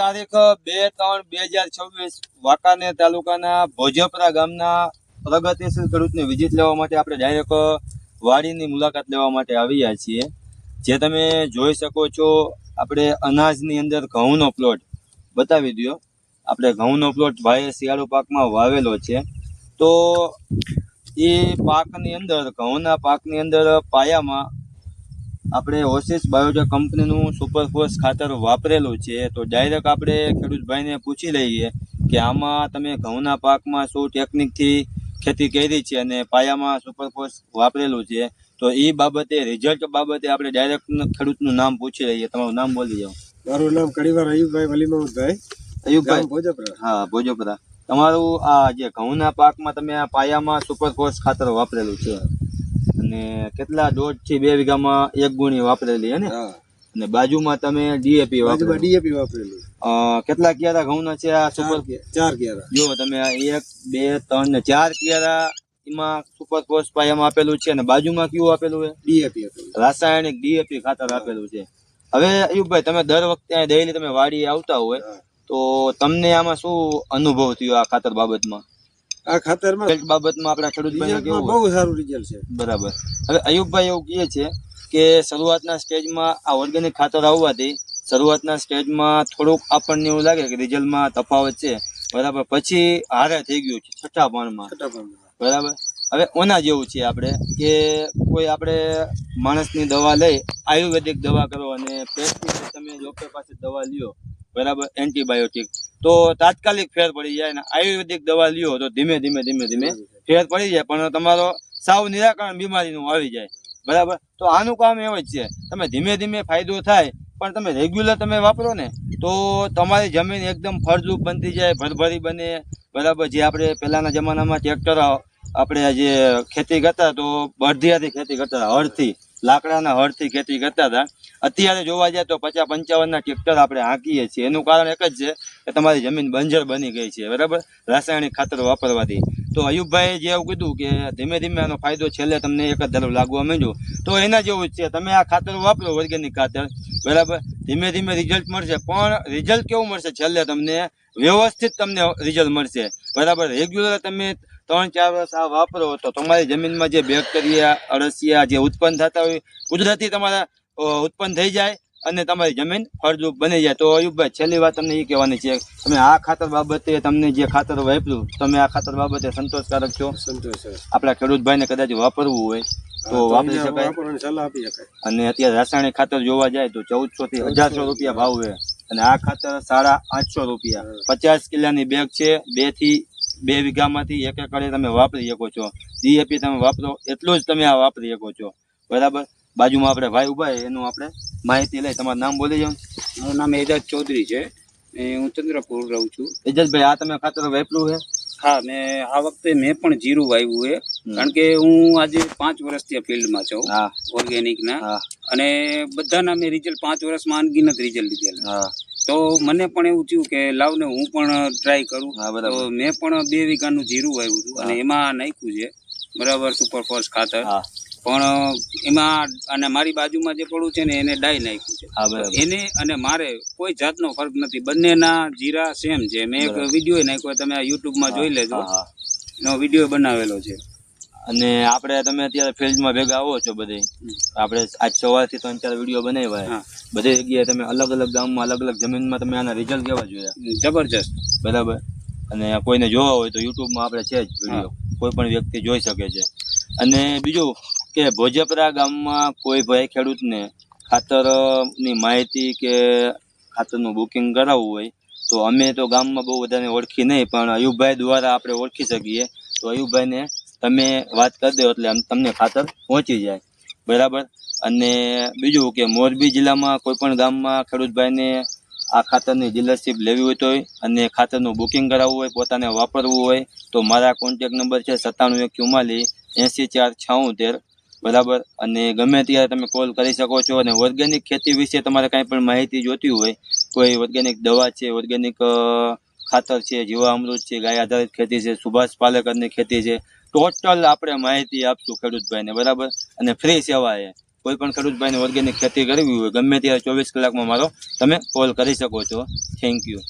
તારીખ 2/3/2026 વાંકાનેર તાલુકાના ભોજપરા ગામના પ્રગતિશીલ ખેડૂતની વિઝિટ લેવા માટે આપણે ડાયરેક્ટ વાડીની મુલાકાત લેવા માટે આવ્યા છીએ. જે તમે જોઈ શકો છો, આપણે અનાજની અંદર ઘઉંનો પ્લોટ બતાવી દો. આપણે ઘઉંનો પ્લોટ ભાઈએ શિયાળુ પાકમાં વાવેલો છે. તો એ પાકની અંદર, ઘઉંના પાકની અંદર પાયામાં આપણે ઓસિસ બાયોટેક કંપનીનું સુપરફોસ ખાતર વાપરેલું છે. તો ડાયરેક્ટ આપણે ખેડૂત ભાઈને પૂછી લઈએ કે આમાં તમે ઘઉંના પાકમાં શું ટેકનિકથી ખેતી કરી છે અને પાયામાં સુપરફોસ વાપરેલું છે. તો એ બાબતે, રિઝલ્ટ બાબતે આપણે ડાયરેક્ટ ખેડૂતનું નામ પૂછી લઈએ. તમારું નામ બોલી જાઓ. મારું નામ કડીવાર અયુબભાઈ વલીમામદભાઈ. અયુબભાઈ, ભોજપરા. હા, ભોજપરા. તમારું આ જે ઘઉંના પાકમાં તમે આ પાયામાં સુપરફોસ ખાતર વાપરેલું છે અને કેટલા 1.5 થી 2 વીઘામાં 1 ગુણી વાપરેલી હે ને? અને બાજુમાં તમે ડીએપી વાપરેલું. કેટલા કિયારા ઘઉંના છે આ સુપર? 4 કિયારા. જો તમે આ 1 2 3 ને 4 કિયારા એમાં સુપરફોસ પાયામાં આપેલું છે અને બાજુમાં કયું આપેલું છે? ડીએપી આપેલું. રાસાયણિક ડીએપી ખાતર આપેલું છે. હવે અયુબભાઈ, તમે દર વખતે ડેઈલી તમે વાડી આવતા હોય તો તમને આમાં શું અનુભવ થયો આ ખાતર બાબતમાં? આ ખાતરમાં બાબતમાં આપણા ખેડૂતભાઈને કેવું? બહુ સારું રિઝલ્ટ છે. બરાબર. હવે અયુબભાઈ એવું કહે છે કે શરૂઆતના સ્ટેજમાં આ ઓર્ગેનિક ખાતર આવવાથી શરૂઆતના સ્ટેજમાં થોડુંક આપણને એવું લાગે કે રિઝલ્ટમાં તફાવત છે, બરાબર. પછી હારે થઈ ગયું છે છઠ્ઠા પાનમાં, બરાબર. હવે ઓના જેવું છે આપણે કે કોઈ આપણે માણસની દવા લઈ, આયુર્વેદિક દવા કરો અને પેસ્ટિસાઇડ તમે ડોક્ટર પાસે દવા લ્યો, બરાબર, એન્ટીબાયોટિક, તો તાત્કાલિક ફેર પડી જાય. ને આયુર્વેદિક દવા લ્યો તો ધીમે ધીમે ફેર પડી જાય, પણ તમારો સાવ નિરાકરણ બીમારીનું આવી જાય, બરાબર. તો આનું કામ એવું જ છે, તમે ધીમે ધીમે ફાયદો થાય, પણ તમે રેગ્યુલર તમે વાપરો ને તો તમારી જમીન એકદમ ફળદ્રુપ બનતી જાય, ભરભરી બને, બરાબર. જે આપણે પહેલાના જમાનામાં ટ્રેક્ટર આપણે જે ખેતી કરતા તો બળદિયાથી ખેતી કરતા હતા, હળથી, લાકડાના હળથી ખેતી કરતા હતા. અત્યારે જોવા જાય તો 50-55ના ટ્રેક્ટર આપણે હાંકીએ છીએ. એનું કારણ એક જ છે કે તમારી જમીન બંજર બની ગઈ છે, બરાબર, રાસાયણિક ખાતર વાપરવાથી. તો અયુબભાઈએ જે એવું કીધું કે ધીમે ધીમે આનો ફાયદો છેલ્લે તમને એક જ ધારો લાગવા માંડ્યો, તો એના જેવું જ છે. તમે આ ખાતર વાપરો, ઓર્ગેનિક ખાતર, બરાબર, ધીમે ધીમે રિઝલ્ટ મળશે. પણ રિઝલ્ટ કેવું મળશે? છેલ્લે તમને વ્યવસ્થિત તમને રિઝલ્ટ મળશે, બરાબર. રેગ્યુલર તમે 3-4 વર્ષ આ વાપરો તો તમારી જમીનમાં જે બેક્ટેરિયા, અળસિયા જે ઉત્પન્ન થતા હોય, કુદરતી તમારા ઉત્પન્ન થઈ જાય અને તમારી જમીન ફળદ્રુપ બની જાય. તો અયુબભાઈ, છેલ્લી વાત તમને એ કહેવાની છે, તમે આ ખાતર બાબતે, તમને જે ખાતર વાપર્યું, તમે આ ખાતર બાબતે સંતોષકારક છો? સંતોષ. આપણા ખેડૂતભાઈને કદાચ વાપરવું હોય તો વાપરી શકાય. સલાહ આપી શકાય. અને અત્યારે રાસાયણિક ખાતર જોવા જાય તો 1400 થી 1800 રૂપિયા ભાવ છે અને આ ખાતર 850 રૂપિયા. 50 કિલાની બેગ છે. 2 થી 2 વીઘામાંથી 1 એકરે તમે વાપરી શકો છો. ડીએપી તમે વાપરો એટલું જ તમે આ વાપરી શકો છો, બરાબર. બાજુમાં આપણે ભાઈ ઉભા, એનું આપણે માહિતી લઈ. તમારું નામ બોલી જાઓ. મારું નામ એજાજ ચૌધરી છે. હું ચંદ્રપુર રહું છું. એજાજભાઈ, આ તમે ખાતર વાપર્યું છે? હા, મેં આ વખતે મેં પણ જીરું વાવ્યું છે. કારણ કે હું આજે 5 વર્ષથી આ ફિલ્ડમાં છું, ઓર્ગેનિકના. અને બધાના મેં રિઝલ્ટ 5 વર્ષમાં અનગિનત રિઝલ્ટ લીધેલા. તો મને પણ એવું થયું કે લાવને હું પણ ટ્રાય કરું. તો મેં પણ 2 વીઘાનું જીરું વાવ્યું હતું અને એમાં નાખ્યું છે, બરાબર, સુપરફોસ ખાતર. પણ એમાં અને મારી બાજુમાં જે પડું છે ને એને ડાઈ નાખ્યું છે. એને અને મારે કોઈ જાતનો ફરક નથી, બંનેના જીરા સેમ છે. મેં એક વિડીયો નાખ્યો, તમે આ યુટ્યુબમાં જોઈ લેજો, એનો વિડીયો બનાવેલો છે. અને આપણે, તમે અત્યારે ફિલ્ડમાં ભેગા આવો છો બધે, આપણે આજ સવારથી 3-4 વિડીયો બનાવ્યા, બધી જગ્યાએ તમે અલગ અલગ ગામમાં, અલગ અલગ જમીનમાં તમે આના રિઝલ્ટ કેવા જોયા? જબરજસ્ત, બરાબર. અને કોઈને જોવા હોય તો યુટ્યુબમાં આપણે છે જ વિડીયો, કોઈ પણ વ્યક્તિ જોઈ શકે છે. અને બીજું કે ભોજપરા ગામમાં કોઈ ભાઈ ખેડૂતને ખાતરની માહિતી કે ખાતરનું બુકિંગ કરાવવું હોય તો અમે તો ગામમાં બહુ બધાને ઓળખી નહીં, પણ અયુબભાઈ દ્વારા આપણે ઓળખી શકીએ. તો અયુબભાઈને તમે વાત કરી દો એટલે તમને ખાતર પહોંચી જાય, બરાબર. અને બીજું કે મોરબી જિલ્લામાં કોઈ પણ ગામમાં ખેડૂતભાઈને આ ખાતરની ડીલરશીપ લેવી હોય તો અને ખાતરનું બુકિંગ કરાવવું હોય, પોતાને વાપરવું હોય તો મારા કોન્ટેક નંબર છે 9714804676, બરાબર. અને ગમે ત્યારે તમે કોલ કરી શકો છો. અને ઓર્ગેનિક ખેતી વિશે તમારે કાંઈ પણ માહિતી જોતી હોય, કોઈ ઓર્ગેનિક દવા છે, ઓર્ગેનિક ખાતર છે, જીવામૃત છે, ગાય આધારિત ખેતી છે, સુભાષ પાલેકરની ખેતી છે, ટોટલ આપણે માહિતી આપશું ખેડૂતભાઈને, બરાબર. અને ફ્રી સેવા છે, કોઈ પણ ખેડૂત ભાઈને ઓર્ગેનિક ખેતી કરવી હોય ગમે ત્યારે 24 કલાકમાં મારો તમે કોલ કરી શકો છો. Thank you.